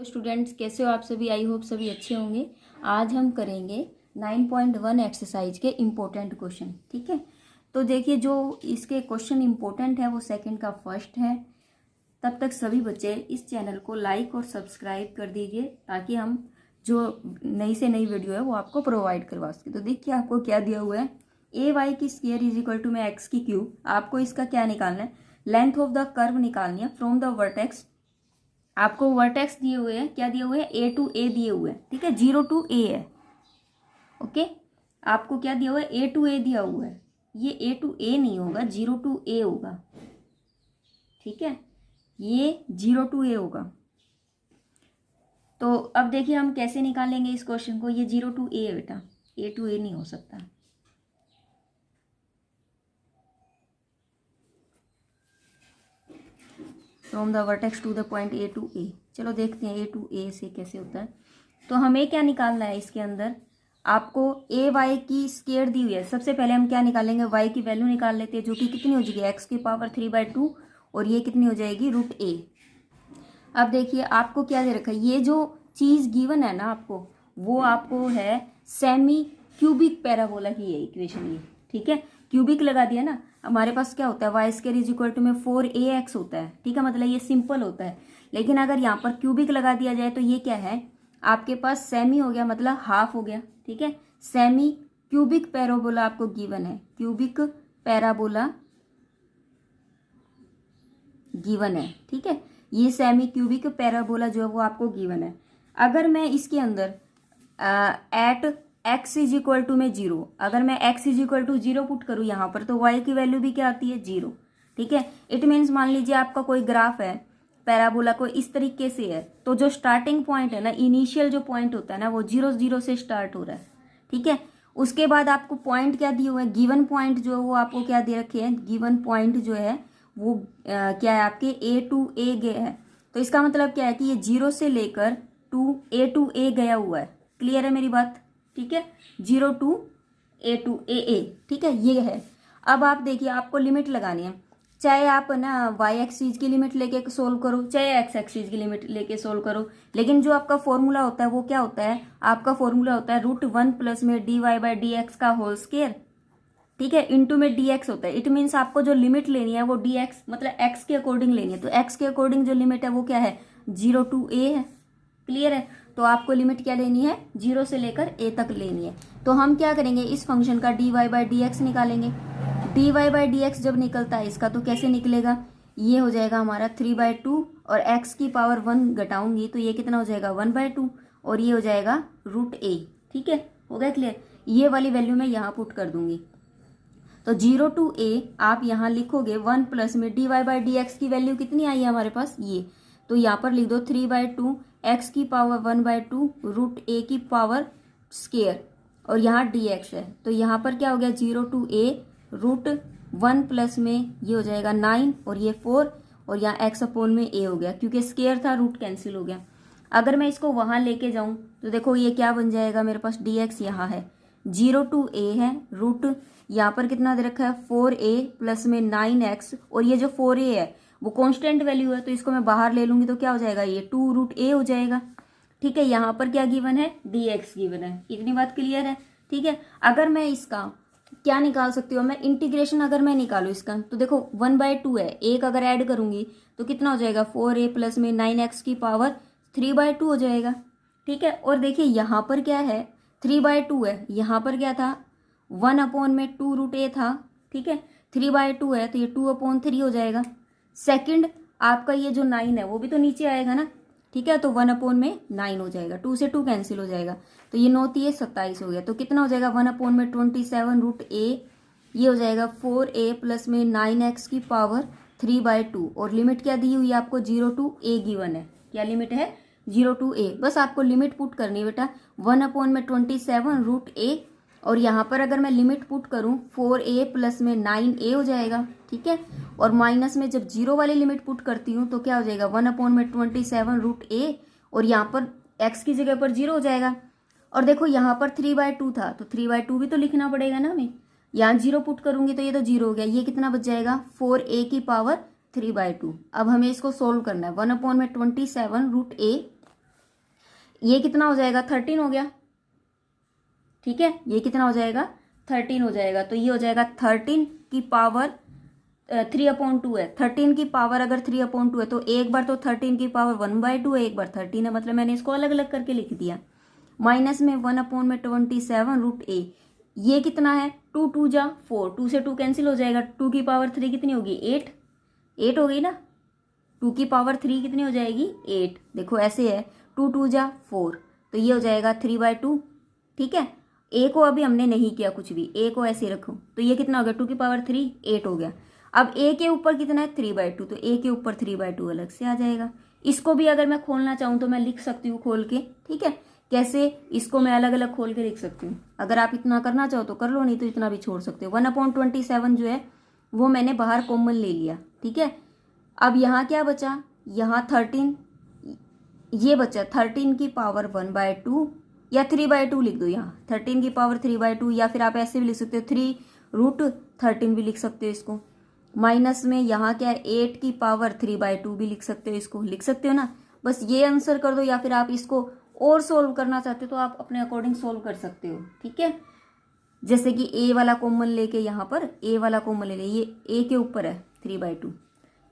तो स्टूडेंट्स कैसे हो आप सभी। आई होप सभी अच्छे होंगे। आज हम करेंगे 9.1 एक्सरसाइज के इम्पोर्टेंट क्वेश्चन। ठीक है, तो देखिए जो इसके क्वेश्चन इम्पोर्टेंट है वो सेकंड का फर्स्ट है। तब तक सभी बच्चे इस चैनल को लाइक और सब्सक्राइब कर दीजिए ताकि हम जो नई से नई वीडियो है वो आपको प्रोवाइड करवा सके। तो देखिए आपको क्या दिया हुआ है, ए वाई की स्क्वायर इज इक्वल टू में एक्स की क्यूब। आपको इसका क्या निकालना है, लेंथ ऑफ द कर्व निकालनी है फ्रॉम द वर्टेक्स। आपको वर्टेक्स दिए हुए हैं, क्या दिए हुए हैं, ए टू ए दिए हुए हैं। ठीक है, 0 to a है। ओके, आपको क्या दिया हुआ है, ए टू ए दिया हुआ है। ये ए टू ए नहीं होगा, 0 to a होगा। ठीक है, ये 0 to a होगा। तो अब देखिए हम कैसे निकालेंगे इस क्वेश्चन को। ये 0 to a है बेटा, a to a नहीं हो सकता। From the vertex to the point A to A. चलो देखते हैं ए टू ए से कैसे होता है। तो हमें क्या निकालना है इसके अंदर, आपको ए वाई की स्क्वायर दी हुई है। सबसे पहले हम क्या निकालेंगे, वाई की वैल्यू निकाल लेते हैं, जो कि कितनी हो जाएगी, एक्स की पावर 3/2 और ये कितनी हो जाएगी, √a। अब देखिए आपको क्या दे रखा है, ये जो चीज गिवन है ना आपको, वो आपको है सेमी क्यूबिक पैराबोला की है इक्वेशन ये। ठीक है, क्यूबिक लगा दिया ना। हमारे पास क्या होता है, Y square is equal to में 4ax होता है। ठीक है, मतलब ये सिंपल होता है। लेकिन अगर यहाँ पर क्यूबिक लगा दिया जाए तो ये क्या है, आपके पास सेमी हो गया, मतलब हाफ हो गया। ठीक है, सेमी क्यूबिक पैराबोला आपको गिवन है, क्यूबिक पैराबोला गिवन है। ठीक है, ये सेमी क्यूबिक पैराबोला जो है वो आपको गिवन है। अगर मैं इसके अंदर at x is equal to में 0, अगर मैं x is equal to 0 put करूँ यहाँ पर, तो y की वैल्यू भी क्या आती है, 0। ठीक है, इट मीन्स मान लीजिए आपका कोई ग्राफ है, पैराबोला को इस तरीके से है, तो जो स्टार्टिंग पॉइंट है ना, इनिशियल जो पॉइंट होता है ना, वो 0 0 से स्टार्ट हो रहा है। ठीक है, उसके बाद आपको पॉइंट क्या दिए हुए हैं, गिवन पॉइंट जो है वो आपको क्या दे रखे हैं, गिवन पॉइंट जो है वो क्या है, आपके ए टू ए गए है। तो इसका मतलब क्या है कि ये 0 से लेकर ए टू ए गया हुआ है। क्लियर है मेरी बात। ठीक है, 0 to a। ठीक है, ये है। अब आप देखिए आपको लिमिट लगानी है, चाहे आप ना y एक्सिस की लिमिट लेके सोल्व करो, चाहे x एक्सिस की लिमिट लेके सोल्व करो। लेकिन जो आपका फॉर्मूला होता है वो क्या होता है, आपका फॉर्मूला होता है √1 प्लस में dy/dx का होल स्क्वायर। ठीक है, इंटू में dx होता है। इट मीन्स आपको जो लिमिट लेनी है वो dx मतलब x के अकॉर्डिंग लेनी है। तो x के अकॉर्डिंग जो लिमिट है वो क्या है, 0 to a है। क्लियर है, तो आपको लिमिट क्या लेनी है, 0 से लेकर a तक लेनी है। तो हम क्या करेंगे, इस फंक्शन का dy/dx निकालेंगे। dy/dx जब निकलता है इसका, तो कैसे निकलेगा, ये हो जाएगा हमारा 3/2 और x की पावर 1 घटाऊंगी तो ये कितना हो जाएगा, 1/2 और ये हो जाएगा √a। ठीक है, हो गया क्लियर। ये वाली वैल्यू मैं यहाँ पुट कर दूंगी। तो 0 to a आप यहाँ लिखोगे 1 प्लस में dy/dx की वैल्यू कितनी आई है हमारे पास, ये। तो यहाँ पर लिख दो 3/2 x की पावर 1/2 √a की पावर स्क्वायर और यहाँ dx है। तो यहाँ पर क्या हो गया, 0 to a √1 प्लस में ये हो जाएगा 9 और ये 4 और यहाँ x अपॉन में a हो गया, क्योंकि स्क्वायर था, रूट कैंसिल हो गया। अगर मैं इसको वहां लेके जाऊं तो देखो ये क्या बन जाएगा, मेरे पास dx यहाँ है, 0 to a है, रूट यहाँ पर कितना दे रखा है 4a प्लस में 9x और ये जो 4a है वो कांस्टेंट वैल्यू है, तो इसको मैं बाहर ले लूंगी तो क्या हो जाएगा, ये 2√a हो जाएगा। ठीक है, यहाँ पर क्या गिवन है, dx गिवन है। इतनी बात क्लियर है। ठीक है, अगर मैं इसका क्या निकाल सकती हूँ, मैं इंटीग्रेशन अगर मैं निकालू इसका, तो देखो 1/2 है, एक अगर ऐड करूंगी तो कितना हो जाएगा, 4a प्लस में 9x की पावर 3/2 हो जाएगा। ठीक है, और देखिए यहाँ पर क्या है, 3/2 है, यहाँ पर क्या था 1/2 था। ठीक है, 3/2 है तो ये 2/3 हो जाएगा। सेकंड आपका ये जो 9 है वो भी तो नीचे आएगा ना। ठीक है, तो 1/9 हो जाएगा, 2 से 2 कैंसिल हो जाएगा, तो ये 9 3 27 हो गया। तो कितना हो जाएगा, 1/27 √a, ये हो जाएगा 4a प्लस में 9x की पावर 3/2 और लिमिट क्या दी हुई है आपको, 0 to a गिवन है। क्या लिमिट है, 0 to a। बस आपको लिमिट पुट करनी है बेटा, 1/27 √a और यहाँ पर अगर मैं लिमिट पुट करूँ 4a प्लस में 9a हो जाएगा। ठीक है, और माइनस में जब 0 वाली लिमिट पुट करती हूँ तो क्या हो जाएगा, 1/27 √a और यहाँ पर x की जगह पर 0 हो जाएगा। और देखो यहाँ पर 3/2 था तो 3/2 भी तो लिखना पड़ेगा ना हमें, यहाँ 0 पुट करूंगी तो ये तो 0 हो गया, ये कितना बच जाएगा, 4a की पावर 3/2। अब हमें इसको सोल्व करना है, 1/27 √a ये कितना हो जाएगा, 13 हो गया, ठीक है, ये कितना हो जाएगा, 13 हो जाएगा। तो ये हो जाएगा 13 की पावर 3/2 है। 13 की पावर अगर 3/2 है तो एक बार तो 13 की पावर 1/2 है, एक बार 13 है, मतलब मैंने इसको अलग अलग करके लिख दिया। माइनस में 1/27 √a, ये कितना है, 2 2 जा 4, 2 से 2 कैंसिल हो जाएगा, 2 की पावर 3 कितनी होगी, 8 हो गई ना, 2 की पावर 3 कितनी हो जाएगी, 8। देखो ऐसे है, 2 2 जा 4, तो ये हो जाएगा 3/2, ठीक है। ए को अभी हमने नहीं किया कुछ भी, ए को ऐसे रखो, तो ये कितना हो गया, 2 की पावर 3 8 हो गया। अब ए के ऊपर कितना है, 3/2, तो ए के ऊपर 3/2 अलग से आ जाएगा। इसको भी अगर मैं खोलना चाहूँ तो मैं लिख सकती हूँ खोल के, ठीक है। कैसे, इसको मैं अलग अलग खोल के लिख सकती हूँ, अगर आप इतना करना चाहो तो कर लो, नहीं तो इतना भी छोड़ सकते हो। 1/27 जो है वो मैंने बाहर कॉमन ले लिया, ठीक है। अब यहाँ क्या बचा, यहाँ 13, ये बचा 13 की पावर 1/2 या 3/2 लिख दो, यहाँ 13 की पावर 3/2, या फिर आप ऐसे भी लिख सकते हो 3√13 भी लिख सकते हो इसको। माइनस में यहाँ क्या है, 8 की पावर 3/2 भी लिख सकते हो, इसको लिख सकते हो ना। बस ये आंसर कर दो, या फिर आप इसको और सोल्व करना चाहते हो तो आप अपने अकॉर्डिंग सोल्व कर सकते हो, ठीक है। जैसे कि ए वाला कॉमन लेके, यहाँ पर ए वाला कॉमन ले, ये ए के ऊपर है 3/2,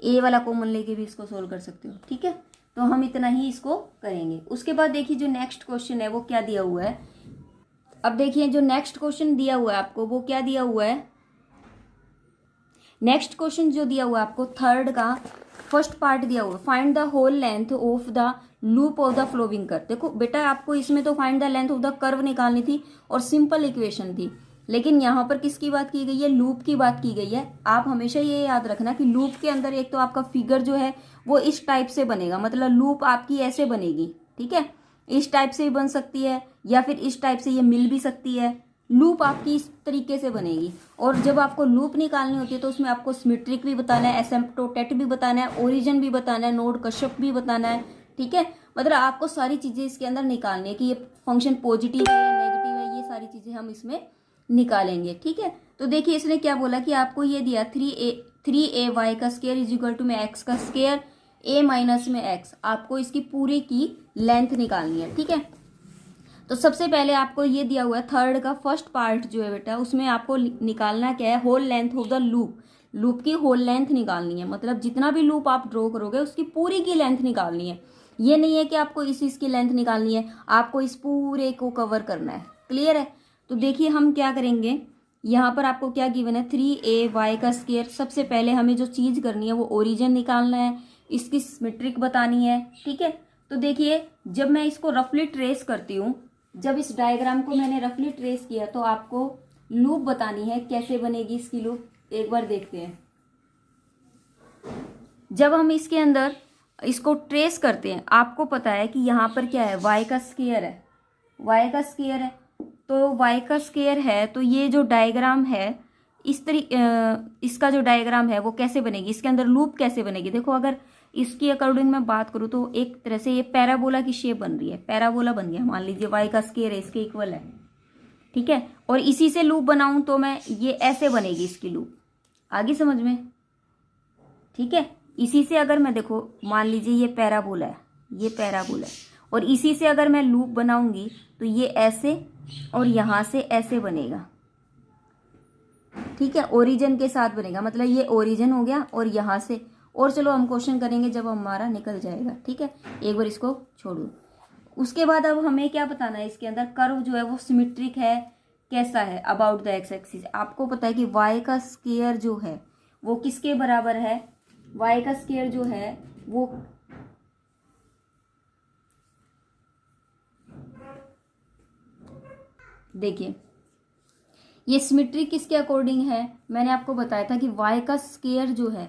ए वाला कॉमन लेके भी इसको सोल्व कर सकते हो, ठीक है। तो हम इतना ही इसको करेंगे। उसके बाद देखिए जो नेक्स्ट क्वेश्चन है वो क्या दिया हुआ है। अब देखिए जो नेक्स्ट क्वेश्चन दिया हुआ है आपको वो क्या दिया हुआ है। नेक्स्ट क्वेश्चन जो दिया हुआ है आपको, थर्ड का फर्स्ट पार्ट दिया हुआ है, find the whole length of the loop of the following curve. देखो बेटा आपको इसमें तो find the length of the curve निकालनी थी और सिंपल इक्वेशन थी, लेकिन यहाँ पर किसकी बात की गई है, लूप की बात की गई है। आप हमेशा ये याद रखना कि लूप के अंदर एक तो आपका फिगर जो है वो इस टाइप से बनेगा, मतलब लूप आपकी ऐसे बनेगी, ठीक है। इस टाइप से भी बन सकती है या फिर इस टाइप से ये मिल भी सकती है। लूप आपकी इस तरीके से बनेगी, और जब आपको लूप निकालनी होती है तो उसमें आपको सिमेट्रिक भी बताना है, एसिम्प्टोटेट भी बताना है, ओरिजिन भी बताना है, नोड कश्यप भी बताना है, ठीक है। मतलब आपको सारी चीजें इसके अंदर निकालनी है कि ये फंक्शन पॉजिटिव है नेगेटिव है, ये सारी चीजें हम इसमें निकालेंगे, ठीक है। तो देखिए इसने क्या बोला कि आपको ये दिया 3a y का स्क्वायर इज इक्वल टू में x का स्क्वायर a माइनस में x, आपको इसकी पूरी की लेंथ निकालनी है, ठीक है। तो सबसे पहले आपको ये दिया हुआ है थर्ड का फर्स्ट पार्ट जो है बेटा, उसमें आपको निकालना क्या है, whole length of the loop. Loop की होल लेंथ निकालनी है, मतलब जितना भी लूप आप ड्रॉ करोगे उसकी पूरी की लेंथ निकालनी है। ये नहीं है कि आपको इसकी लेंथ निकालनी है, आपको इस पूरे को कवर करना है। क्लियर है। तो देखिए हम क्या करेंगे, यहाँ पर आपको क्या गिवन है, 3a y का स्क्वायर। सबसे पहले हमें जो चीज करनी है वो ओरिजिन निकालना है, इसकी सिमेट्रिक बतानी है, ठीक है। तो देखिए जब मैं इसको रफली ट्रेस करती हूँ, जब इस डायग्राम को मैंने रफली ट्रेस किया तो आपको लूप बतानी है, कैसे बनेगी इसकी लूप, एक बार देखते हैं। जब हम इसके अंदर इसको ट्रेस करते हैं, आपको पता है कि यहाँ पर क्या है, y का स्क्वायर है, y का स्क्वायर है। तो y का स्क्वायर है तो ये जो डायग्राम है इसका जो डायग्राम है वो कैसे बनेगी, इसके अंदर लूप कैसे बनेगी। देखो अगर इसकी अकॉर्डिंग मैं बात करूँ तो एक तरह से ये पैराबोला की शेप बन रही है, पैराबोला बन गया। मान लीजिए y का स्क्वायर है, इसके इक्वल है, ठीक है। और इसी से लूप बनाऊं तो मैं ये ऐसे बनेगी इसकी लूप, आगे समझ में, ठीक है। इसी से अगर मैं देखो मान लीजिए ये पैराबोला है, ये पैराबोला है, और इसी से अगर मैं लूप बनाऊंगी तो ये ऐसे और यहां से ऐसे बनेगा, ठीक है। ओरिजिन के साथ बनेगा, मतलब ये ओरिजिन हो गया और यहां से, और चलो हम क्वेश्चन करेंगे जब हमारा निकल जाएगा, ठीक है। एक बार इसको छोड़ो। उसके बाद अब हमें क्या बताना है, इसके अंदर कर्व जो है वो सिमेट्रिक है, कैसा है, अबाउट द एक्स एक्सिस। आपको पता है कि y का स्क्वायर जो है वो किसके बराबर है, y का स्क्वायर जो है वो देखिए ये सिमेट्रिक किसके अकॉर्डिंग है, मैंने आपको बताया था कि y का स्क्वायर जो है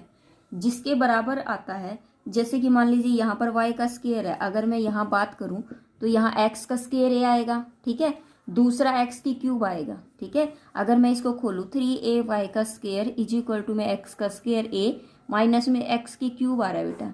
जिसके बराबर आता है, जैसे कि मान लीजिए यहाँ पर y का स्क्वायर है, अगर मैं यहाँ बात करूं तो यहाँ x का स्क्वायर a आएगा, ठीक है, दूसरा x की क्यूब आएगा, ठीक है। अगर मैं इसको खोलूं 3a y का स्क्वायर इज इक्वल टू में x का स्क्वायर a माइनस में x की क्यूब आ रहा है बेटा।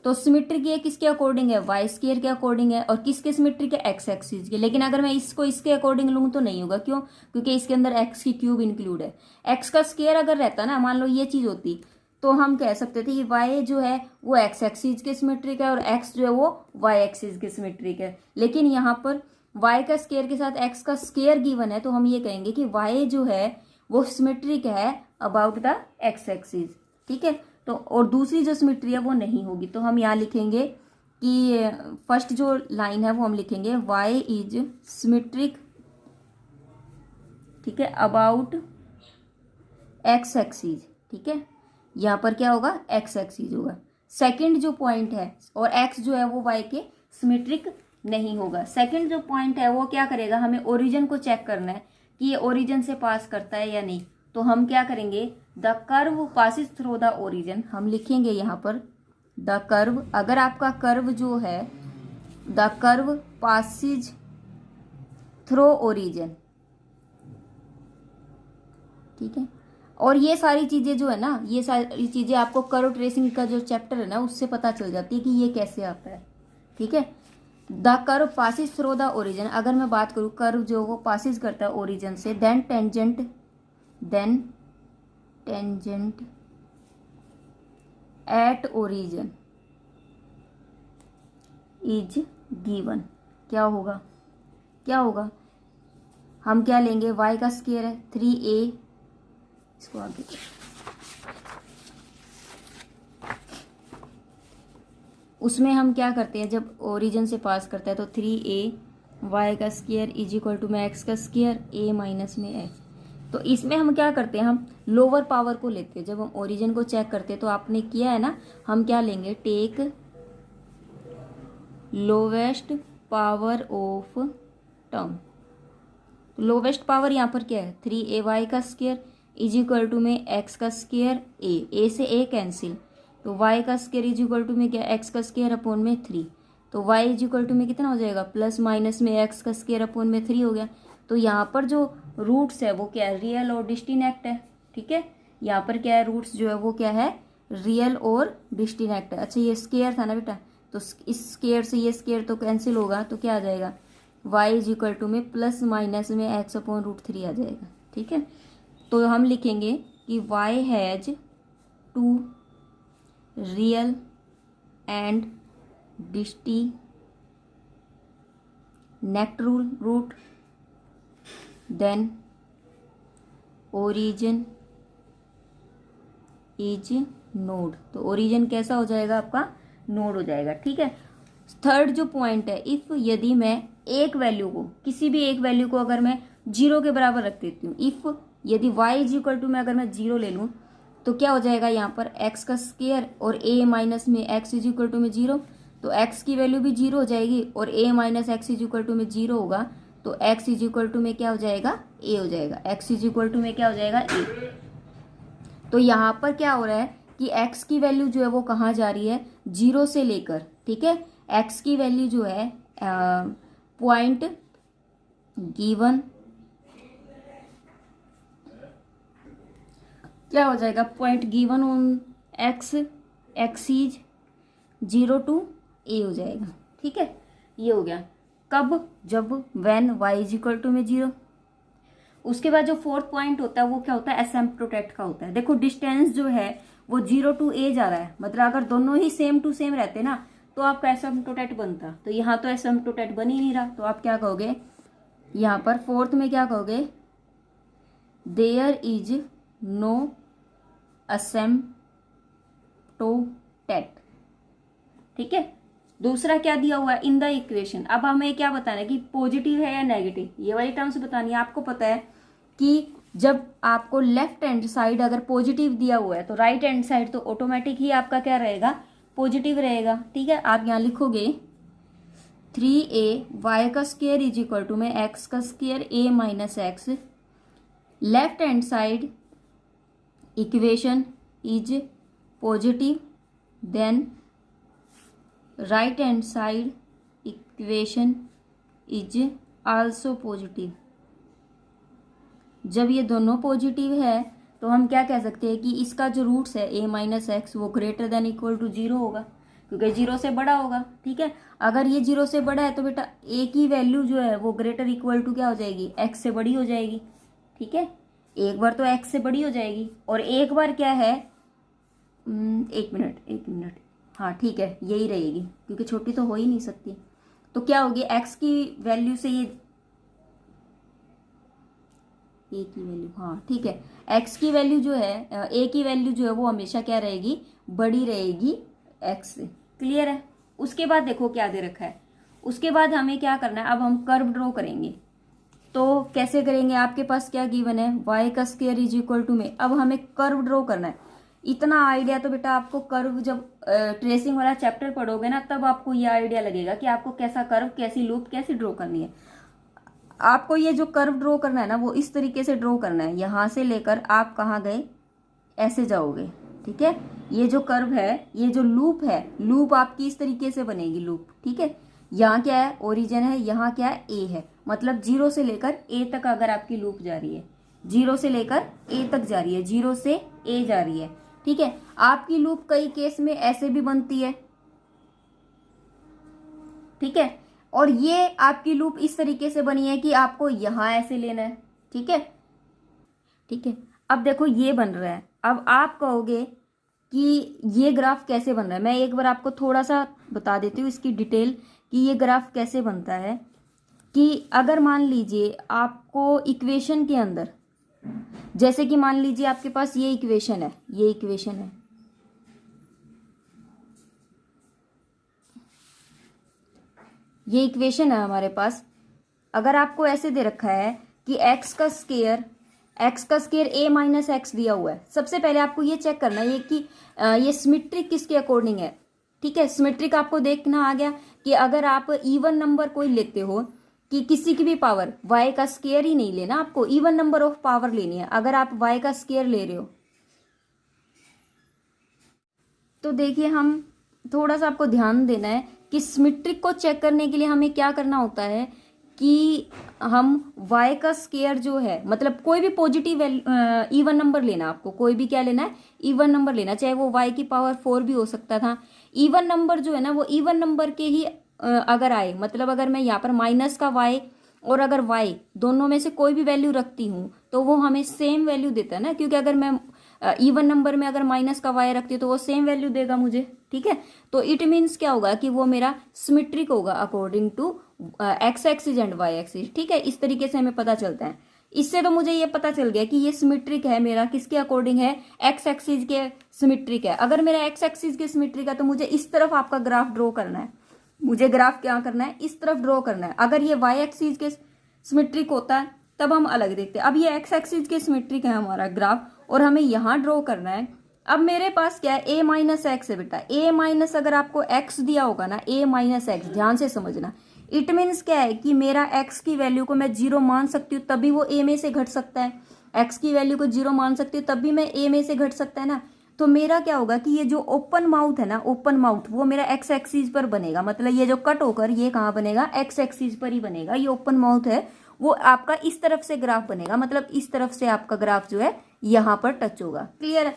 तो सिमेट्रिक ये किसके अकॉर्डिंग है, वाई स्क्वायर के अकॉर्डिंग है, और किसके सिमेट्रिक है, एक्स एक्सिस के। लेकिन अगर मैं इसको इसके अकॉर्डिंग लूँ तो नहीं होगा, क्यों, क्योंकि इसके अंदर एक्स की क्यूब इंक्लूड है। एक्स का स्क्वायर अगर रहता ना, मान लो ये चीज होती तो हम कह सकते थे कि y जो है वो x एक्सिस के सिमेट्रिक है और x जो है वो y एक्सिस के सिमेट्रिक है। लेकिन यहाँ पर y का स्केयर के साथ x का स्केयर गिवन है, तो हम ये कहेंगे कि y जो है वो सिमेट्रिक है अबाउट द x एक्सिस, ठीक है। तो और दूसरी जो सिमेट्री है वो नहीं होगी, तो हम यहाँ लिखेंगे कि फर्स्ट जो लाइन है वो हम लिखेंगे y इज सिमेट्रिक, ठीक है, अबाउट x एक्सिस, ठीक है। यहाँ पर क्या होगा, x एक्सिस होगा। सेकंड जो पॉइंट है और x जो है वो y के सिमेट्रिक नहीं होगा। सेकंड जो पॉइंट है वो क्या करेगा, हमें ओरिजिन को चेक करना है कि ये ओरिजिन से पास करता है या नहीं। तो हम क्या करेंगे, the curve passes through the origin, हम लिखेंगे यहाँ पर द कर्व, अगर आपका कर्व जो है the curve passes through origin, ठीक है। और ये सारी चीजें जो है ना, ये सारी चीजें आपको कर्व ट्रेसिंग का जो चैप्टर है ना उससे पता चल जाती है कि ये कैसे आता है, ठीक है। The curve passes through the origin, अगर मैं बात करूँ कर्व जो वो पासिस करता है ओरिजिन से, then tangent at origin is given, क्या होगा, हम क्या लेंगे, y का स्केयर है 3a, इसको आगे उसमें हम क्या करते हैं, जब ओरिजिन से पास करता है तो 3a y का स्केयर इज इक्वल टू में x का स्केयर a माइनस में x। तो इसमें हम क्या करते हैं, हम लोअर पावर को लेते हैं। जब हम ओरिजिन को चेक करते हैं तो आपने किया है ना, हम क्या लेंगे, take lowest power of term. Lowest power यहाँ पर क्या है, 3ay का स्केयर इज इक्वल टू में x का स्केयर a से a कैंसिल, तो y का स्केयर इज इक्वल टू में क्या, x का स्केयर अपॉन में 3, तो y इज इक्वल टू में कितना हो जाएगा, प्लस माइनस में x का स्केयर अपॉन में 3 हो गया। तो यहाँ पर जो रूट्स है वो क्या है, रियल और डिस्टिनेक्ट है, ठीक है। यहाँ पर क्या है, रूट्स जो है वो क्या है, रियल और डिस्टिनेक्ट है। अच्छा ये स्केयर था ना बेटा, तो इस स्केयर से ये स्केयर तो कैंसिल होगा, तो क्या आ जाएगा, y इज इक्वल टू में प्लस माइनस में x अपॉन √3 आ जाएगा, ठीक है। तो हम लिखेंगे कि y has 2 real and distinct root, then origin is node. तो ओरिजिन कैसा हो जाएगा, आपका नोड हो जाएगा, ठीक है। थर्ड जो पॉइंट है, इफ यदि मैं एक वैल्यू को, किसी भी एक वैल्यू को अगर मैं 0 के बराबर रख देती हूँ, इफ यदि y इज इक्वल टू में अगर मैं 0 ले लूँ तो क्या हो जाएगा, यहाँ पर x का स्केयर और a माइनस में x इज इक्वल टू में 0, तो x की वैल्यू भी 0 हो जाएगी और a minus X is equal to में 0 होगा, तो x इज इक्वल टू में क्या हो जाएगा, a हो जाएगा, x इज इक्वल टू में क्या हो जाएगा, a। तो यहाँ पर क्या हो रहा है कि x की वैल्यू जो है वो कहाँ जा रही है, 0 से लेकर, ठीक है। x की वैल्यू जो है पॉइंट गिवन क्या हो जाएगा, point given on x axis 0 to a हो जाएगा, ठीक है। ये हो गया कब, जब when y is equal to में 0। उसके बाद जो फोर्थ पॉइंट होता है वो क्या होता है, एसिम्प्टोटेट का होता है। देखो डिस्टेंस जो है वो 0 to a जा रहा है, मतलब अगर दोनों ही सेम टू सेम रहते ना तो आपका एसिम्प्टोटेट बनता, तो यहाँ तो एसिम्प्टोटेट बन ही नहीं रहा, तो आप क्या कहोगे, यहाँ पर फोर्थ में क्या कहोगे, देयर इज नो एसिम्प्टोटेट, ठीक है। दूसरा क्या दिया हुआ है, इन द इक्वेशन। अब हमें क्या बताना है कि पॉजिटिव है या नेगेटिव, ये वाली टर्म्स बतानी है। आपको पता है कि जब आपको लेफ्ट हैंड साइड अगर पॉजिटिव दिया हुआ है तो राइट हैंड साइड तो ऑटोमेटिक ही आपका क्या रहेगा, पॉजिटिव रहेगा, ठीक है। आप यहाँ लिखोगे 3a y का स्क्वायर इज इक्वल टू में x का square a minus X, left hand side equation is positive, then right hand side equation is also positive. जब ये दोनों पॉजिटिव है तो हम क्या कह सकते हैं कि इसका जो रूट्स है a माइनस एक्स वो ग्रेटर देन इक्वल टू 0 होगा, क्योंकि 0 से बड़ा होगा, ठीक है। अगर ये 0 से बड़ा है तो बेटा a की वैल्यू जो है वो ग्रेटर इक्वल टू क्या हो जाएगी, x से बड़ी हो जाएगी, ठीक है। एक बार तो x से बड़ी हो जाएगी और एक बार क्या है एक मिनट एक मिनट, हाँ ठीक है, यही रहेगी क्योंकि छोटी तो हो ही नहीं सकती। तो क्या होगी, एक्स की वैल्यू से ये ए की वैल्यू, हाँ ठीक है, एक्स की वैल्यू जो है, ए की वैल्यू जो है वो हमेशा क्या रहेगी, बड़ी रहेगी एक्स से। क्लियर है। उसके बाद देखो क्या दे रखा है, उसके बाद हमें क्या करना है, अब हम कर्व ड्रॉ करेंगे। तो कैसे करेंगे, आपके पास क्या गिवन है, वाई का स्क्वायर इज इक्वल टू में, अब हमें कर्व ड्रॉ करना है। इतना आइडिया तो बेटा आपको कर्व जब ट्रेसिंग वाला चैप्टर पढ़ोगे ना, तब आपको ये आइडिया लगेगा कि आपको कैसा कर्व, कैसी लूप कैसी ड्रॉ करनी है। आपको ये जो कर्व ड्रॉ करना है ना, वो इस तरीके से ड्रॉ करना है, यहां से लेकर आप कहाँ गए, ऐसे जाओगे। ठीक है, ये जो कर्व है, ये जो लूप है, लूप आपकी इस तरीके से बनेगी लूप। ठीक है, यहाँ क्या है, ओरिजिन है, यहाँ क्या है, ए है, मतलब 0 से लेकर ए तक अगर आपकी लूप जा रही है, 0 से लेकर ए तक जा रही है, 0 से ए जा रही है। ठीक है, आपकी लूप कई केस में ऐसे भी बनती है। ठीक है, और ये आपकी लूप इस तरीके से बनी है कि आपको यहां ऐसे लेना है। ठीक है, ठीक है, अब देखो ये बन रहा है। अब आप कहोगे कि ये ग्राफ कैसे बन रहा है, मैं एक बार आपको थोड़ा सा बता देती हूँ इसकी डिटेल कि ये ग्राफ कैसे बनता है। कि अगर मान लीजिए आपको इक्वेशन के अंदर, जैसे कि मान लीजिए आपके पास ये इक्वेशन है, ये इक्वेशन है, ये इक्वेशन है हमारे पास। अगर आपको ऐसे दे रखा है कि एक्स का स्क्वायर ए माइनस एक्स दिया हुआ है, सबसे पहले आपको ये चेक करना है कि ये सिमेट्रिक किसके अकॉर्डिंग है। ठीक है, सिमेट्रिक आपको देखना आ गया कि अगर आप इवन नंबर कोई लेते हो, कि किसी की भी पावर, y का स्क्वायर ही नहीं लेना, आपको इवन नंबर ऑफ पावर लेनी है। अगर आप y का स्क्वायर ले रहे हो तो देखिए, हम थोड़ा सा आपको ध्यान देना है कि सिमेट्रिक को चेक करने के लिए हमें क्या करना होता है कि हम y का स्क्वायर जो है, मतलब कोई भी पॉजिटिव इवन नंबर लेना, आपको कोई भी क्या लेना है, इवन नंबर लेना, चाहे वो y की पावर 4 भी हो सकता था। इवन नंबर जो है ना, वो इवन नंबर के ही अगर आए, मतलब अगर मैं यहाँ पर माइनस का y और अगर y दोनों में से कोई भी वैल्यू रखती हूँ तो वो हमें सेम वैल्यू देता है ना, क्योंकि अगर मैं इवन नंबर में अगर माइनस का y रखती हूँ तो वो सेम वैल्यू देगा मुझे। ठीक है, तो इट मीन्स क्या होगा कि वो मेरा सिमेट्रिक होगा according to X axis and Y axis. ठीक है, इस तरीके से हमें पता चलता है। इससे तो मुझे ये पता चल गया कि ये सिमेट्रिक है मेरा, किसके अकॉर्डिंग है, एक्स एक्सिस के सिमेट्रिक है। अगर मेरा एक्स एक्सिस के सिमेट्रिक है तो मुझे इस तरफ आपका ग्राफ ड्रॉ करना है, मुझे ग्राफ क्या करना है, इस तरफ ड्रॉ करना है। अगर ये वाई एक्सिस के सिमेट्रिक होता है तब हम अलग देखते हैं। अब ये एक्स एक्सिस के सिमेट्रिक है हमारा ग्राफ और हमें यहाँ ड्रॉ करना है। अब मेरे पास क्या है, ए माइनस एक्स है बेटा, ए माइनस अगर आपको एक्स दिया होगा ना, ए माइनस एक्स, ध्यान से समझना, इट मीन्स क्या है कि मेरा एक्स की वैल्यू को मैं 0 मान सकती हूँ तभी वो ए में से घट सकता है। एक्स की वैल्यू को 0 मान सकती हूँ तब भी मैं ए में से घट सकता है ना। तो मेरा क्या होगा कि ये जो ओपन माउथ है ना, ओपन माउथ वो मेरा एक्स एक्सिस पर बनेगा, मतलब ये जो कट होकर ये कहाँ बनेगा, एक्स एक्सिस पर ही बनेगा। ये ओपन माउथ है, वो आपका इस तरफ से ग्राफ बनेगा, मतलब इस तरफ से आपका ग्राफ जो है यहाँ पर टच होगा। क्लियर है।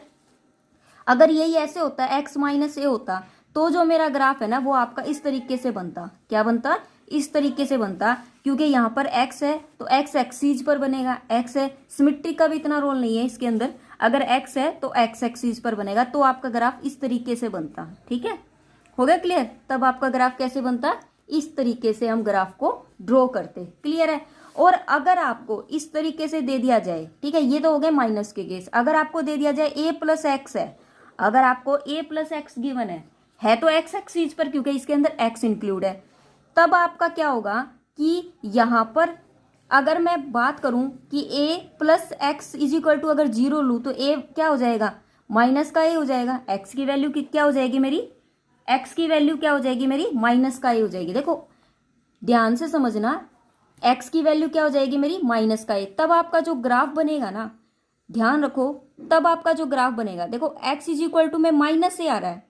अगर यही ऐसे होता, एक्स माइनस ए होता, तो जो मेरा ग्राफ है ना वो आपका इस तरीके से बनता। क्या बनता, इस तरीके से बनता, क्योंकि यहाँ पर x है तो x एक्सिस पर बनेगा, x है, सिमेट्रिक का भी इतना रोल नहीं है इसके अंदर, अगर x है तो x एक्सिस पर बनेगा, तो आपका ग्राफ इस तरीके से बनता। ठीक है, हो गया क्लियर। तब आपका ग्राफ कैसे बनता, इस तरीके से हम ग्राफ को ड्रॉ करते। क्लियर है। और अगर आपको इस तरीके से दे दिया जाए, ठीक है, ये तो हो गए माइनस के केस, अगर आपको दे दिया जाए a प्लस एक्स है, अगर आपको a प्लस एक्स गिवन है तो x एक्सिस पर, क्योंकि इसके अंदर x इंक्लूड है, तब आपका क्या होगा कि यहां पर अगर मैं बात करूं कि a plus X is equal to अगर 0 लूं तो a क्या हो जाएगा, माइनस का a हो जाएगा। x की वैल्यू क्या हो जाएगी मेरी, x की वैल्यू क्या हो जाएगी मेरी, माइनस का a हो जाएगी। देखो ध्यान से समझना, x की वैल्यू क्या हो जाएगी मेरी, माइनस का a। तब आपका जो ग्राफ बनेगा ना, ध्यान रखो, तब आपका जो ग्राफ बनेगा, देखो x इज इक्वल टू में माइनस से आ रहा है,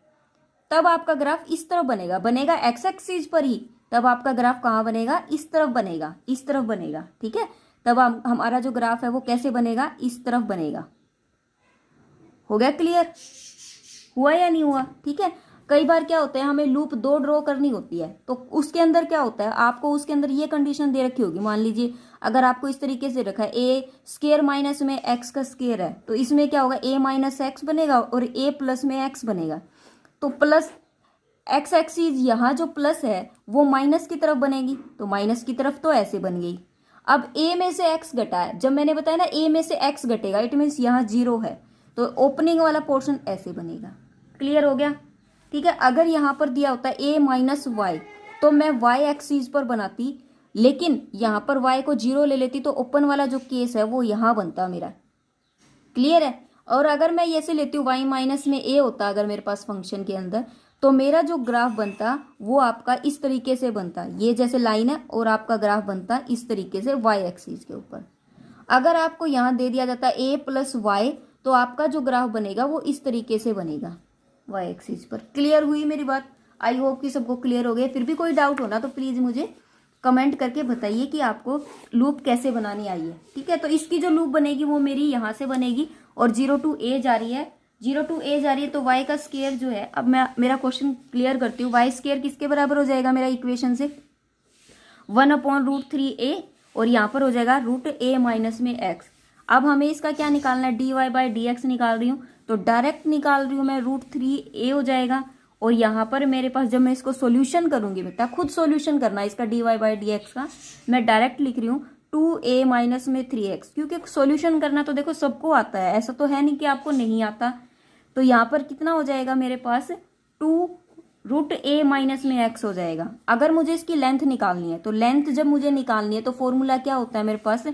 तब आपका ग्राफ इस तरफ बनेगा एक्स एक्सिस पर ही, तब आपका ग्राफ कहाँ बनेगा, इस तरफ बनेगा, इस तरफ बनेगा। ठीक है, तब हमारा जो ग्राफ है वो कैसे बनेगा, इस तरफ बनेगा। हो गया क्लियर, हुआ या नहीं हुआ। ठीक है, कई बार क्या होता है, हमें लूप 2 ड्रॉ करनी होती है, तो उसके अंदर क्या होता है, आपको उसके अंदर ये कंडीशन दे रखी होगी। मान लीजिए अगर आपको इस तरीके से रखा है ए स्केयर माइनस में एक्स का स्केयर है, तो इसमें क्या होगा, ए माइनस एक्स बनेगा और ए प्लस में एक्स बनेगा। तो प्लस एक्स एक्सीज यहाँ जो प्लस है वो माइनस की तरफ बनेगी, तो माइनस की तरफ तो ऐसे बन गई। अब ए में से एक्स घटा है, जब मैंने बताया ना ए में से एक्स घटेगा, इट मीन्स यहाँ 0 है, तो ओपनिंग वाला पोर्शन ऐसे बनेगा। क्लियर हो गया? ठीक है। अगर यहाँ पर दिया होता है ए माइनस वाई, तो मैं वाई एक्सीज पर बनाती, लेकिन यहाँ पर वाई को 0 ले लेती, तो ओपन वाला जो केस है वो यहाँ बनता मेरा। क्लियर है? और अगर मैं ऐसे लेती हूँ वाई माइनस में ए होता अगर मेरे पास फंक्शन के अंदर, तो मेरा जो ग्राफ बनता वो आपका इस तरीके से बनता, ये जैसे लाइन है, और आपका ग्राफ बनता इस तरीके से वाई एक्सिस के ऊपर। अगर आपको यहाँ दे दिया जाता ए प्लस वाई, तो आपका जो ग्राफ बनेगा वो इस तरीके से बनेगा वाई एक्सिस पर। क्लियर हुई मेरी बात? आई होप कि सबको क्लियर हो गया। फिर भी कोई डाउट हो ना तो प्लीज मुझे कमेंट करके बताइए कि आपको लूप कैसे बनानी आई है। ठीक है, तो इसकी जो लूप बनेगी वो मेरी यहाँ से बनेगी, और 0 टू ए जा रही है, 0 टू ए जा रही है, तो y का स्केयर जो है, अब मैं मेरा क्वेश्चन क्लियर करती हूँ। y स्केयर किसके बराबर हो जाएगा मेरा इक्वेशन से, 1/√3a, और यहाँ पर हो जाएगा √a माइनस में x। अब हमें इसका क्या निकालना है, dy/dx निकाल रही हूँ, तो डायरेक्ट निकाल रही हूँ मैं, √3a हो जाएगा। और यहाँ पर मेरे पास जब मैं इसको सॉल्यूशन करूंगी, बेटा खुद सॉल्यूशन करना है इसका dy/dx का, मैं डायरेक्ट लिख रही हूँ 2a माइनस में 3x, क्योंकि सॉल्यूशन करना तो देखो सबको आता है, ऐसा तो है नहीं कि आपको नहीं आता। तो यहाँ पर कितना हो जाएगा मेरे पास, 2√a माइनस में x हो जाएगा। अगर मुझे इसकी लेंथ निकालनी है, तो लेंथ जब मुझे निकालनी है तो फॉर्मूला क्या होता है मेरे पास,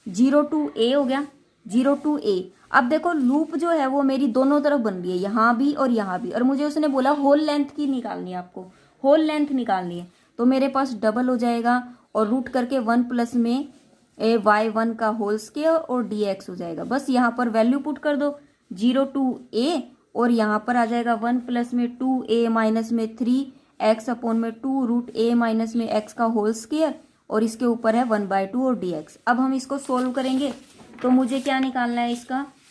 0 टू a हो गया, 0 टू a। अब देखो लूप जो है वो मेरी दोनों तरफ बन रही है, यहाँ भी और यहाँ भी, और मुझे उसने बोला होल लेंथ की निकालनी है, आपको होल लेंथ निकालनी है, तो मेरे पास डबल हो जाएगा, और रूट करके 1 प्लस में y1 का होल स्क्वायर और dx हो जाएगा। बस यहाँ पर वैल्यू पुट कर दो, 0 टू a, और यहाँ पर आ जाएगा 1 प्लस में 2a माइनस में 3x अपॉन में 2√a माइनस में x का होल स्क्वायर, और इसके ऊपर है 1/2 और dx। अब हम इसको सोल्व करेंगे, तो मुझे क्या निकालना है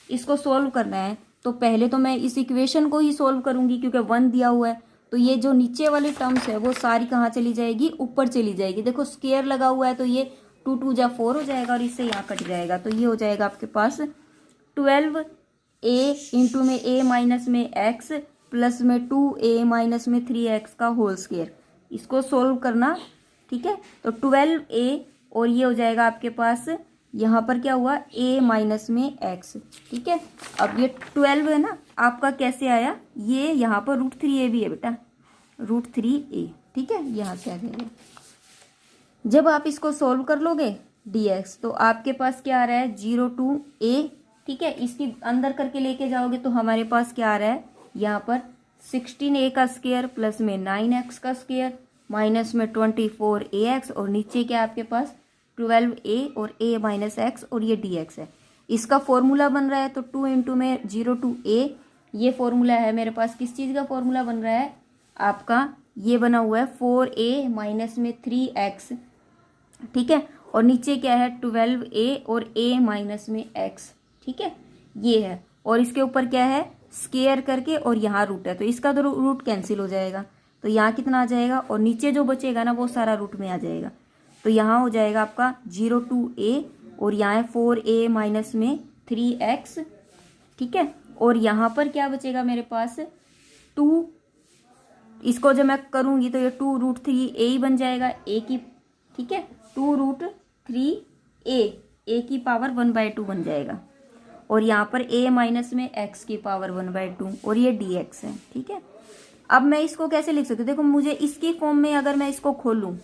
इसको सोल्व करना है। तो पहले तो मैं इस इक्वेशन को ही सोल्व करूंगी, क्योंकि 1 दिया हुआ है, तो ये जो नीचे वाली टर्म्स है वो सारी कहाँ चली जाएगी, ऊपर चली जाएगी। देखो स्क्वायर लगा हुआ है, तो ये 2 2 जा 4 हो जाएगा, और इससे यहाँ कट जाएगा, तो ये हो जाएगा आपके पास 12a इंटू में a माइनस में x प्लस में 2a माइनस में 3x का होल स्क्वायर। इसको सोल्व करना, ठीक है। तो 12a, और ये हो जाएगा आपके पास, यहाँ पर क्या हुआ, a माइनस में x, ठीक है। अब ये 12 है ना आपका, कैसे आया, ये यहाँ पर √3a भी है बेटा, √3a, ठीक है, यहाँ से आ जाएगा। जब आप इसको सोल्व कर लोगे dx, तो आपके पास क्या आ रहा है, 0 टू a, ठीक है। इसकी अंदर करके लेके जाओगे तो हमारे पास क्या आ रहा है, यहाँ पर 16a का स्क्वायर प्लस में 9x का स्क्वायर माइनस में 24ax, और नीचे क्या आपके पास 12a और a माइनस x, और ये dx है। इसका फॉर्मूला बन रहा है, तो 2 इंटू में 0 टू a, ये फॉर्मूला है मेरे पास, किस चीज़ का फॉर्मूला बन रहा है आपका, ये बना हुआ है 4a माइनस में 3x, ठीक है। और नीचे क्या है, 12a और a माइनस में x, ठीक है, ये है। और इसके ऊपर क्या है, स्क्वायर करके, और यहाँ रूट है, तो इसका तो रूट कैंसिल हो जाएगा, तो यहाँ कितना आ जाएगा, और नीचे जो बचेगा ना वो सारा रूट में आ जाएगा। तो यहाँ हो जाएगा आपका 0 टू a, और यहाँ है 4a माइनस में 3x, ठीक है। और यहाँ पर क्या बचेगा मेरे पास, 2, इसको जब मैं करूँगी तो ये 2√3a ही बन जाएगा, a की, ठीक है, 2√3a, a की पावर 1/2 बन जाएगा, और यहाँ पर a माइनस में x की पावर 1/2, और ये dx है, ठीक है। अब मैं इसको कैसे लिख सकती हूँ, देखो मुझे इसकी फॉर्म में अगर मैं इसको खोलूँ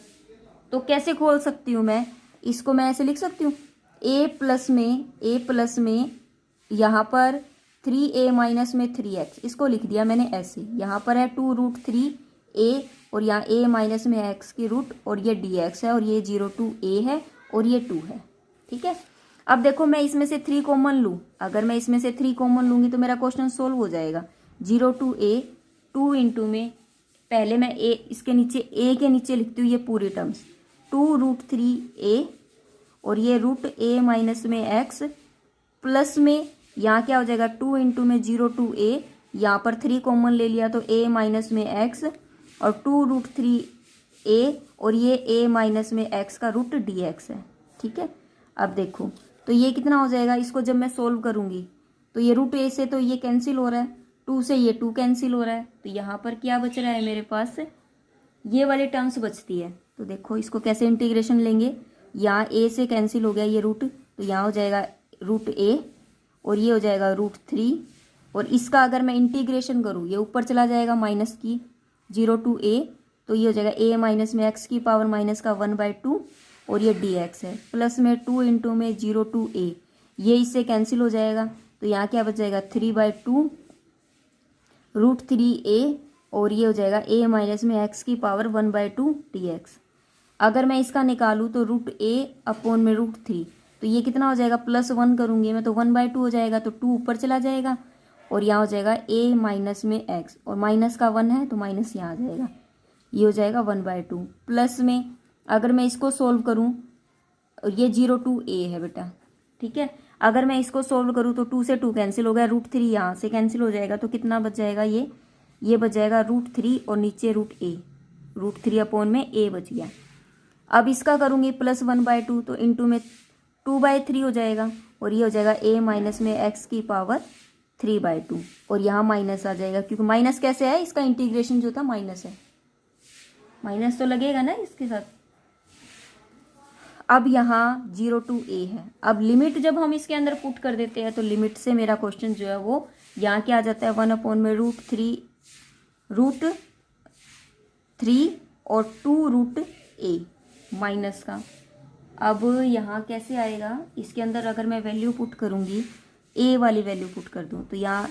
तो कैसे खोल सकती हूँ मैं इसको, मैं ऐसे लिख सकती हूँ, a प्लस में यहाँ पर 3a माइनस में 3x, इसको लिख दिया मैंने ऐसे। यहाँ पर है 2√3a, और यहाँ a माइनस में x की रूट, और ये dx है, और ये 0 टू a है, और ये 2 है, ठीक है। अब देखो मैं इसमें से 3 कॉमन लूँ, अगर मैं इसमें से 3 कॉमन लूँगी तो मेरा क्वेश्चन सोल्व हो जाएगा। 0 टू a, 2 इंटू में, पहले मैं a, इसके नीचे a के नीचे लिखती हूँ ये पूरी टर्म्स, 2√3a, और ये √a माइनस में x, प्लस में यहाँ क्या हो जाएगा, 2 इंटू में 0 टू a, यहाँ पर 3 कॉमन ले लिया तो a माइनस में x और 2√3a और ये a माइनस में x का रूट dx है। ठीक है, अब देखो तो ये कितना हो जाएगा, इसको जब मैं सोल्व करूँगी तो ये रूट a से तो ये कैंसिल हो रहा है, 2 से ये 2 कैंसिल हो रहा है, तो यहाँ पर क्या बच रहा है मेरे पास, ये वाली टर्म्स बचती है। तो देखो इसको कैसे इंटीग्रेशन लेंगे, यहाँ a से कैंसिल हो गया ये रूट, तो यहाँ हो जाएगा रूट a और ये हो जाएगा √3 और इसका अगर मैं इंटीग्रेशन करूँ ये ऊपर चला जाएगा माइनस की 0 to a, तो ये हो जाएगा a माइनस में x की पावर माइनस का 1/2 और ये dx है, प्लस में 2 इंटू में 0 to a, ये इससे कैंसिल हो जाएगा, तो यहाँ क्या बच जाएगा 3/2 √3a और ये हो जाएगा a माइनस में x की पावर 1/2 dx। अगर मैं इसका निकालूँ तो √a/√3, तो ये कितना हो जाएगा, +1 करूँगी मैं तो 1/2 हो जाएगा, तो 2 ऊपर चला जाएगा और यहाँ हो जाएगा a माइनस में x और माइनस का 1 है तो माइनस यहाँ आ जाएगा, ये हो जाएगा 1/2। प्लस में अगर मैं इसको सोल्व करूँ और ये 0 to a है बेटा, ठीक है, अगर मैं इसको सोल्व करूँ तो 2 से 2 कैंसिल हो गया, √3 यहाँ से कैंसिल हो जाएगा, तो कितना बच जाएगा, ये बच जाएगा √3 और नीचे √3 अपॉन में a बच गया। अब इसका करूँगी +1/2 तो इंटू में 2/3 हो जाएगा और ये हो जाएगा a माइनस में x की पावर 3/2 और यहाँ माइनस आ जाएगा, क्योंकि माइनस कैसे है, इसका इंटीग्रेशन जो था माइनस है, माइनस तो लगेगा ना इसके साथ। अब यहाँ 0 to a है, अब लिमिट जब हम इसके अंदर पुट कर देते हैं तो लिमिट से मेरा क्वेश्चन जो है वो यहाँ क्या आ जाता है 1 में √3 और 2√a माइनस का। अब यहाँ कैसे आएगा, इसके अंदर अगर मैं वैल्यू पुट करूँगी, a वाली वैल्यू पुट कर दूँ तो यहाँ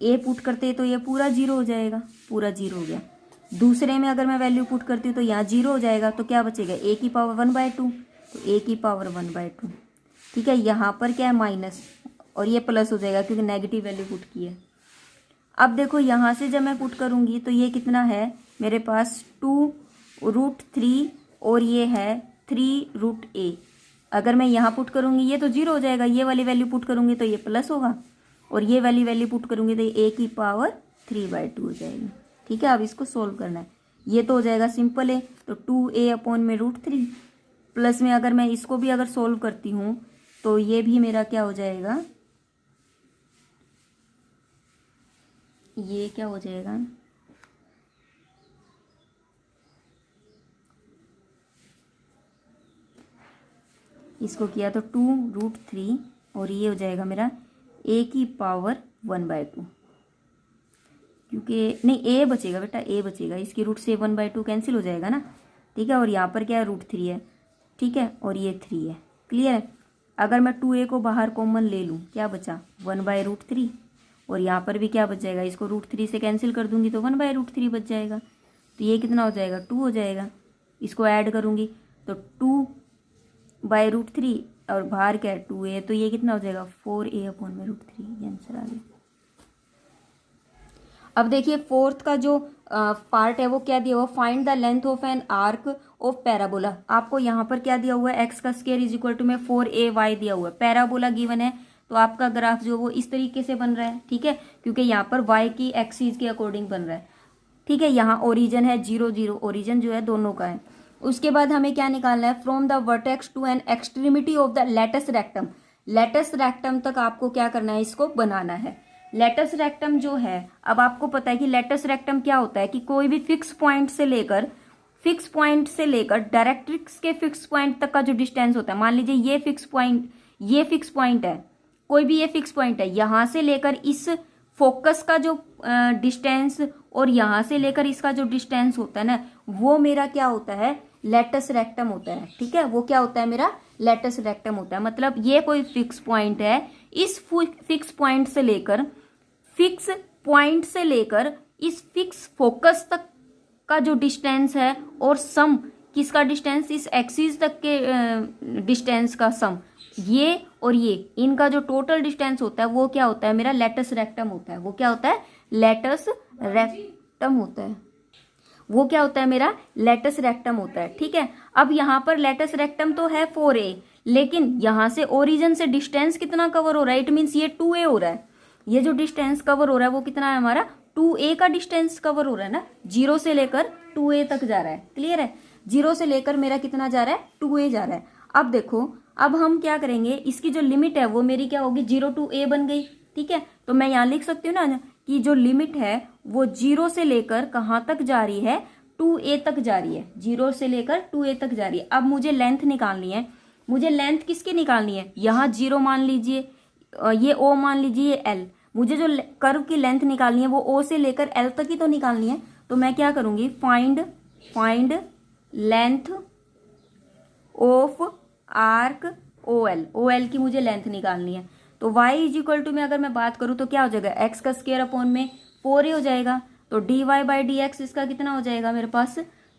a पुट करते तो ये पूरा 0 हो जाएगा, पूरा 0 हो गया। दूसरे में अगर मैं वैल्यू पुट करती हूँ तो यहाँ 0 हो जाएगा, तो क्या बचेगा a की पावर 1/2, तो a की पावर 1/2। ठीक है, यहाँ पर क्या है माइनस और ये प्लस हो जाएगा क्योंकि नेगेटिव वैल्यू पुट की है। अब देखो यहाँ से जब मैं पुट करूँगी तो ये कितना है मेरे पास 2√3 और ये है 3√a। अगर मैं यहाँ पुट करूँगी ये तो 0 हो जाएगा, ये वाली वैल्यू पुट करूँगी तो ये प्लस होगा और ये वाली वैल्यू पुट करूँगी तो ये a की पावर 3/2 हो जाएगी। ठीक है, अब इसको सोल्व करना है, ये तो हो जाएगा सिंपल है, तो 2a अपॉन में √3 प्लस में अगर मैं इसको भी अगर सोल्व करती हूँ तो ये भी मेरा क्या हो जाएगा, ये क्या हो जाएगा, इसको किया तो 2√3 और ये हो जाएगा मेरा a की पावर 1/2, क्योंकि नहीं a बचेगा बेटा, a बचेगा, इसकी रूट से 1/2 कैंसिल हो जाएगा ना। ठीक है, और यहाँ पर क्या है √3 है, ठीक है, और ये 3 है, क्लियर है। अगर मैं 2a को बाहर कॉमन ले लूँ क्या बचा 1/√3 और यहाँ पर भी क्या बच जाएगा, इसको √3 से कैंसिल कर दूंगी तो 1/√3 बच जाएगा, तो ये कितना हो जाएगा 2 हो जाएगा। इसको ऐड करूँगी तो 2/√3 और बाहर क्या है 2a, तो ये कितना हो जाएगा 4a अपॉन में √3, ये आंसर आ गया। अब देखिए फोर्थ का जो पार्ट है वो क्या दिया हुआ, find the length of an arc of parabola. आपको यहाँ पर क्या दिया हुआ है, x का स्क्वायर इज इक्वल टू में 4ay दिया हुआ है, पैराबोला गिवन है, तो आपका ग्राफ जो वो इस तरीके से बन रहा है। ठीक है, क्योंकि यहाँ पर y की एक्सिस के अकॉर्डिंग बन रहा है। ठीक है, यहाँ ओरिजिन है 0 0, ओरिजिन जो है दोनों का है। उसके बाद हमें क्या निकालना है, from the vertex to an extremity of the latus rectum. Latus rectum तक आपको क्या करना है, इसको बनाना है। लेटस रेक्टम जो है, अब आपको पता है कि लेटस रेक्टम क्या होता है कि कोई भी फिक्स पॉइंट से लेकर डायरेक्ट्रिक्स के फिक्स पॉइंट तक का जो डिस्टेंस होता है, मान लीजिए ये फिक्स पॉइंट है, कोई भी ये फिक्स पॉइंट है, यहाँ से लेकर इस फोकस का जो डिस्टेंस और यहाँ से लेकर इसका जो डिस्टेंस होता है ना, वो मेरा क्या होता है, लेटस रेक्टम होता है। ठीक है, वो क्या होता है मेरा लेटस रेक्टम होता है। मतलब ये कोई फिक्स पॉइंट है, इस फिक्स पॉइंट से लेकर इस फिक्स फोकस तक का जो डिस्टेंस है और सम किसका डिस्टेंस, इस एक्सिस तक के डिस्टेंस का सम, ये और ये इनका जो टोटल डिस्टेंस होता है वो क्या होता है मेरा लेटस रेक्टम होता है। वो क्या होता है, लेटस रेक्टम होता है, वो क्या होता है मेरा लेटस रेक्टम होता है। ठीक है, अब यहाँ पर लेटस रेक्टम तो है 4a, लेकिन यहाँ से ओरिजिन से डिस्टेंस कितना कवर हो रहा है, इट मीन्स ये 2a हो रहा है। ये जो डिस्टेंस कवर हो रहा है वो कितना है हमारा 2a का डिस्टेंस कवर हो रहा है ना, 0 से लेकर 2a तक जा रहा है। क्लियर है, 0 से लेकर मेरा कितना जा रहा है 2a जा रहा है। अब देखो, अब हम क्या करेंगे, इसकी जो लिमिट है वो मेरी क्या होगी 0 to a बन गई। ठीक है, तो मैं यहाँ लिख सकती हूँ ना कि जो लिमिट है वो 0 से लेकर कहाँ तक जा रही है 2a तक जा रही है, 0 से लेकर 2a तक जा रही है। अब मुझे लेंथ निकालनी है, मुझे लेंथ किसकी निकालनी है, यहाँ 0 मान लीजिए, ये o मान लीजिए, ये l। मुझे जो कर्व की लेंथ निकालनी है वो o से लेकर l तक ही तो निकालनी है। तो मैं क्या करूँगी, find length of arc OL की मुझे लेंथ निकालनी है। तो y इज इक्वल टू में अगर मैं बात करूँ तो क्या हो जाएगा, x का स्क्वायर अपॉन में 4a हो जाएगा। तो dy/dx इसका कितना हो जाएगा मेरे पास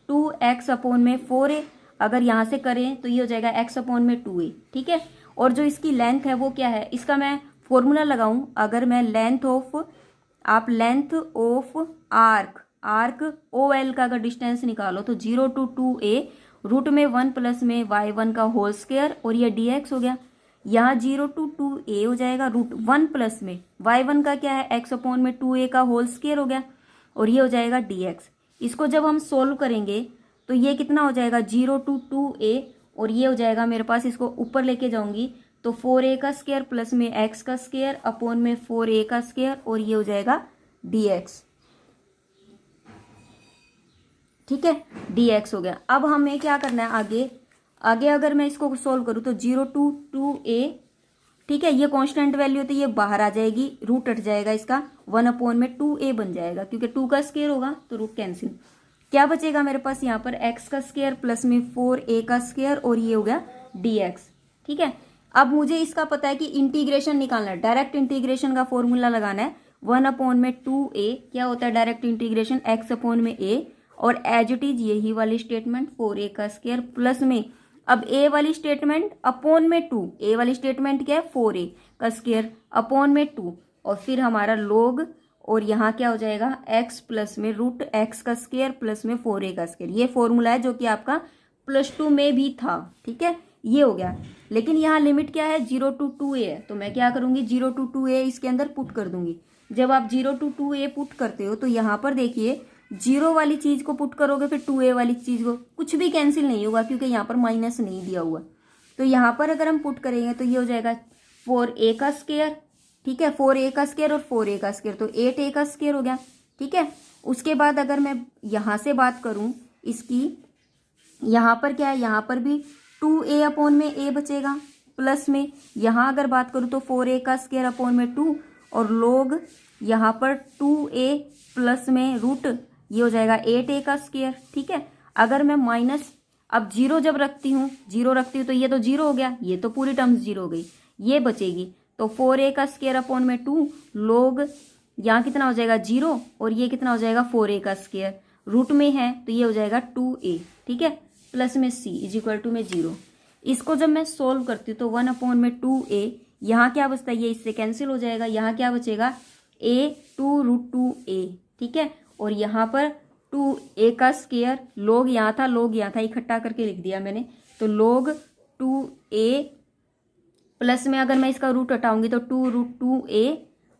2x अपॉन में 4a। अगर यहाँ से करें तो ये हो जाएगा x अपॉन में 2a। ठीक है, और जो इसकी लेंथ है वो क्या है, इसका मैं फॉर्मूला लगाऊं, अगर मैं लेंथ ऑफ आर्क OL का अगर डिस्टेंस निकालो तो 0 to 2a रूट में 1 प्लस में y1 का होल स्क्वायर और ये dx हो गया। यहाँ 0 to 2a हो जाएगा, रूट 1 प्लस में y1 का क्या है x अपॉन में 2a का होल स्क्वायर हो गया और ये हो जाएगा dx। इसको जब हम सोल्व करेंगे तो ये कितना हो जाएगा 0 to 2a और ये हो जाएगा मेरे पास, इसको ऊपर लेके जाऊंगी तो 4a का स्क्वायर प्लस में x का स्क्वायर अपॉन में 4a का स्क्वायर और ये हो जाएगा dx। ठीक है, dx हो गया। अब हमें क्या करना है आगे अगर मैं इसको सोल्व करूँ तो 0 to 2a, ठीक है, ये कांस्टेंट वैल्यू तो ये बाहर आ जाएगी, रूट हट जाएगा इसका, 1 अपॉन में 2a बन जाएगा क्योंकि 2 का स्क्वायर होगा तो रूट कैंसिल। क्या बचेगा मेरे पास यहाँ पर x का स्क्वायर प्लस में 4a का स्क्वायर और ये हो गया dx। ठीक है, अब मुझे इसका पता है कि इंटीग्रेशन निकालना है, डायरेक्ट इंटीग्रेशन का फॉर्मूला लगाना है। 1 अपॉन में 2a क्या होता है डायरेक्ट इंटीग्रेशन, x अपॉन में a और एज इट इज यही वाली स्टेटमेंट 4a का स्क्वायर प्लस में अब a वाली स्टेटमेंट अपॉन में 2, a वाली स्टेटमेंट क्या है 4a का स्क्वायर अपॉन में 2 और फिर हमारा लोग और यहाँ क्या हो जाएगा x प्लस में रूट x का स्क्वायर प्लस में 4a का स्क्वायर। ये फॉर्मूला है जो कि आपका +2 में भी था। ठीक है, ये हो गया, लेकिन यहाँ लिमिट क्या है 0 to 2a है, तो मैं क्या करूँगी 0 to 2a इसके अंदर पुट कर दूंगी। जब आप 0 to 2a पुट करते हो तो यहाँ पर देखिए 0 वाली चीज को पुट करोगे फिर 2a वाली चीज को, कुछ भी कैंसिल नहीं होगा क्योंकि यहाँ पर माइनस नहीं दिया हुआ। तो यहाँ पर अगर हम पुट करेंगे तो ये हो जाएगा 4a का स्क्वायर, ठीक है, 4a का स्क्वायर और 4a का स्क्वायर तो 8a का स्क्वायर हो गया। ठीक है, उसके बाद अगर मैं यहाँ से बात करूँ इसकी, यहाँ पर क्या है, यहाँ पर भी 2a अपॉन में a बचेगा प्लस में यहाँ अगर बात करूँ तो 4a का स्क्वायर अपॉन में 2 और लोग यहाँ पर 2a प्लस में रूट ये हो जाएगा 8a का स्क्वायर। ठीक है, अगर मैं माइनस अब 0 जब रखती हूँ तो ये तो 0 हो गया, ये तो पूरी टर्म्स 0 हो गई, ये बचेगी तो 4a का स्क्वायर अपॉन में 2 लोग यहाँ कितना हो जाएगा 0 और ये कितना हो जाएगा 4a का स्क्वायर, रूट में है तो ये हो जाएगा 2a। ठीक है, प्लस में c इज इक्वल टू में 0। इसको जब मैं सोल्व करती हूँ तो 1 अपॉन में 2a, यहाँ क्या बचता है ये इससे कैंसिल हो जाएगा, यहाँ क्या बचेगा a 2 रूट 2a। ठीक है, और यहाँ पर 2a का स्क्वायर, लोग यहाँ था इकट्ठा करके लिख दिया मैंने, तो लोग 2a प्लस में अगर मैं इसका रूट हटाऊंगी तो 2 रूट 2a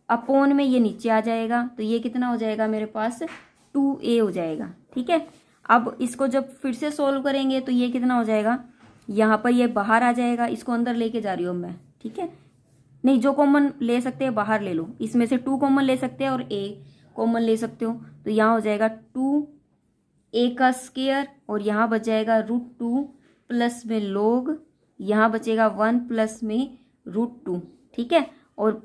अपॉन में ये नीचे आ जाएगा तो ये कितना हो जाएगा मेरे पास 2a हो जाएगा। ठीक है, अब इसको जब फिर से सोल्व करेंगे तो ये कितना हो जाएगा, यहाँ पर ये बाहर आ जाएगा, इसको अंदर लेके जा रही हूँ मैं। ठीक है, नहीं जो कॉमन ले सकते हैं बाहर ले लो, इसमें से 2 कॉमन ले सकते हैं और a कॉमन ले सकते हो, तो यहाँ हो जाएगा 2a का स्क्वायर और यहाँ बच जाएगा रूट 2 प्लस में लोग यहाँ बचेगा 1 प्लस में रूट 2। ठीक है, और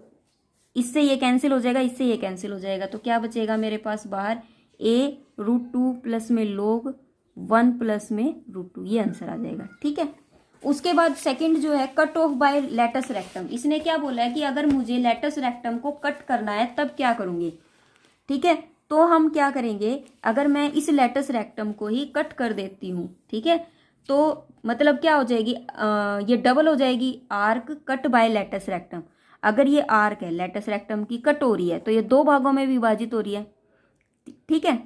इससे ये कैंसिल हो जाएगा, इससे ये कैंसिल हो जाएगा, तो क्या बचेगा मेरे पास बाहर a रूट 2 प्लस में लोग 1 प्लस में रूट 2, ये आंसर आ जाएगा। ठीक है, उसके बाद सेकंड जो है cut off by latus rectum. इसने क्या बोला है कि अगर मुझे लेटस रेक्टम को कट करना है तब क्या करूंगी। ठीक है, तो हम क्या करेंगे, अगर मैं इस लेटस रेक्टम को ही कट कर देती हूँ, ठीक है, तो मतलब क्या हो जाएगी, ये डबल हो जाएगी arc cut by latus rectum. अगर ये आर्क है लेटस रेक्टम की कट हो रही है तो ये 2 भागों में विभाजित हो रही है। ठीक है,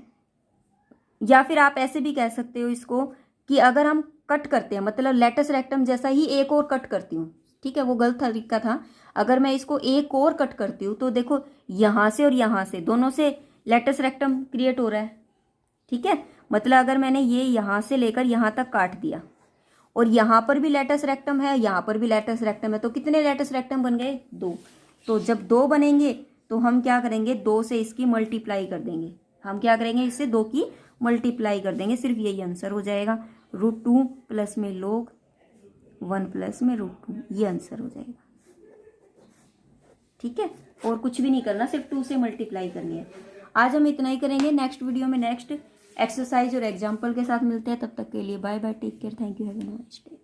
या फिर आप ऐसे भी कह सकते हो इसको कि अगर हम कट करते हैं, मतलब लेटस रेक्टम जैसा ही एक और कट करती हूँ, ठीक है, वो गलत तरीका था। अगर मैं इसको एक और कट करती हूँ तो देखो यहाँ से और यहाँ से दोनों से लेटस रेक्टम क्रिएट हो रहा है। ठीक है, मतलब अगर मैंने ये यहाँ से लेकर यहाँ तक काट दिया और यहाँ पर भी लेटस रेक्टम है, यहाँ पर भी लेटस रेक्टम है, तो कितने लेटस रेक्टम बन गए? 2। तो जब 2 बनेंगे तो हम क्या करेंगे, 2 से इसकी मल्टीप्लाई कर देंगे। हम क्या करेंगे, इससे 2 की मल्टीप्लाई कर देंगे, सिर्फ यही आंसर हो जाएगा। √2 प्लस में log 1 प्लस में √2, ये आंसर हो जाएगा। ठीक है, और कुछ भी नहीं करना, सिर्फ 2 से मल्टीप्लाई करनी है। आज हम इतना ही करेंगे। नेक्स्ट वीडियो में नेक्स्ट एक्सरसाइज और एग्जाम्पल के साथ मिलते हैं। तब तक के लिए bye bye, take care, thank you, have a nice day.